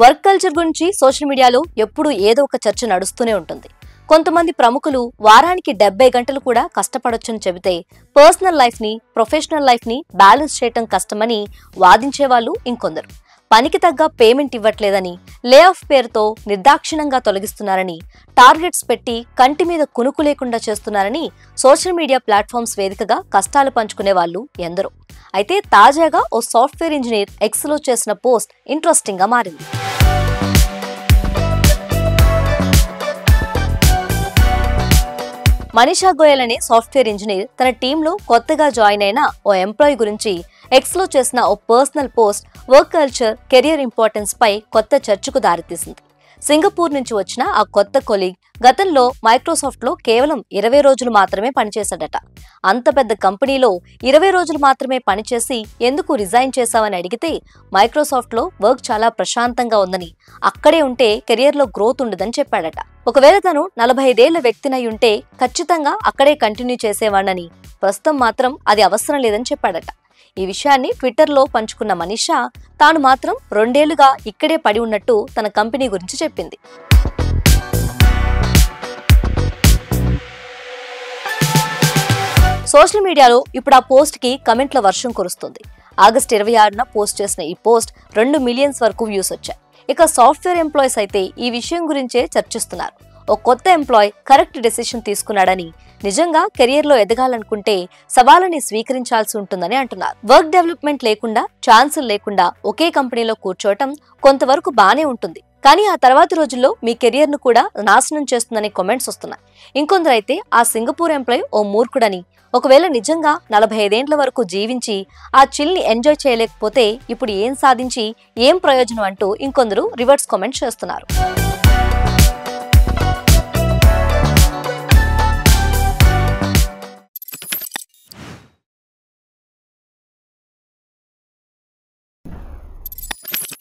Work culture గురించి social మీడియాలో ఎప్పుడూ ఏదో ఒక చర్చ నడుస్తూనే ఉంటుంది. కొంతమంది ప్రముఖులు వారానికి 70 గంటలు కూడా కష్టపడొచ్చని చెబితే పర్సనల్ లైఫ్ ని ప్రొఫెషనల్ లైఫ్ ని బ్యాలెన్స్ చేయటం కష్టమని వాదించే వాళ్ళు ఇంకొందరు. పనికి తగ్గ పేమెంట్ ఇవ్వట్లేదని, లే ఆఫ్ పేరుతో నిర్దాక్షిణంగా తొలగిస్తున్నారని, టార్గెట్స్ పెట్టి కంటి మీద కునుకు లేకుండా చేస్తున్నారని సోషల్ మీడియా ప్లాట్ఫామ్స్ వేదికగా కష్టాలు పంచుకునే వాళ్ళు ఎందరో. అయితే తాజాగా ఓ సాఫ్ట్వేర్ ఇంజనీర్ ఎక్స్ లో చేసిన పోస్ట్ ఇంట్రెస్టింగ్ గా మారింది. మనీషా గోయల్ అనే సాఫ్ట్వేర్ ఇంజనీర్ తన టీంలో కొత్తగా జాయిన్ అయిన ఓ ఎంప్లాయీ గురించి ఎక్స్ లో చేసిన ఓ personal post work culture, career importance పై కొత్త చర్చకు దారితీసింది. సింగపూర్ నుంచి వచ్చిన ఆ కొత్త కొలీగ్ గతంలో మైక్రోసాఫ్ట్ లో కేవలం 20 రోజులు మాత్రమే పనిచేశాడట. అంత పెద్ద కంపెనీలో 20 రోజులు మాత్రమే పనిచేసి ఎందుకు రిజైన్ చేశావని అడిగితే మైక్రోసాఫ్ట్ లో వర్క్ చాలా ప్రశాంతంగా ఉందని, అక్కడే ఉంటే కెరియర్ లో గ్రోత్ ఉండదని చెప్పాడట. ఒకవేళ తను 45 ఏళ్ల వ్యక్తినై ఉంటే ఖచ్చితంగా అక్కడే కంటిన్యూ చేసేవాడని, ప్రస్తుతం మాత్రం అది అవసరం లేదని చెప్పాడట. ఈ విషయాన్ని ట్విట్టర్ లో పంచుకున్న మనీషా తాను మాత్రం 2 ఏళ్లుగా ఇక్కడే పడి ఉన్నట్టు తన కంపెనీ గురించి చెప్పింది. సోషల్ మీడియాలో ఇప్పుడు ఆ పోస్ట్ కి కమెంట్ల వర్షం కురుస్తుంది. ఆగస్టు 26న పోస్ట్ చేసిన ఈ పోస్ట్ 2 మిలియన్స్ వరకు వ్యూస్ వచ్చాయి. ఇక సాఫ్ట్వేర్ ఎంప్లాయీస్ అయితే ఈ విషయం గురించే చర్చిస్తున్నారు. ఓ కొత్త ఎంప్లాయీ కరెక్ట్ డెసిషన్ తీసుకున్నాడని, నిజంగా కెరియర్ లో ఎదగాలనుకుంటే సవాళ్ళని స్వీకరించాల్సి ఉంటుందని అంటున్నారు. వర్క్ డెవలప్మెంట్ లేకుండా, ఛాన్సులు లేకుండా ఒకే కంపెనీలో కూర్చోవటం కొంతవరకు బానే ఉంటుంది, కానీ ఆ తర్వాతి రోజుల్లో మీ కెరియర్ ను కూడా నాశనం చేస్తుందని కామెంట్స్ వస్తున్నాయి. ఇంకొందరైతే ఆ సింగపూర్ ఎంప్లాయీ ఓ మూర్ఖుడని, ఒకవేళ నిజంగా 45 ఏండ్ల వరకు జీవించి ఆ చిల్ని ఎంజాయ్ చేయలేకపోతే ఇప్పుడు ఏం సాధించి ఏం ప్రయోజనం అంటూ ఇంకొందరు రివర్స్ కామెంట్స్ చేస్తున్నారు.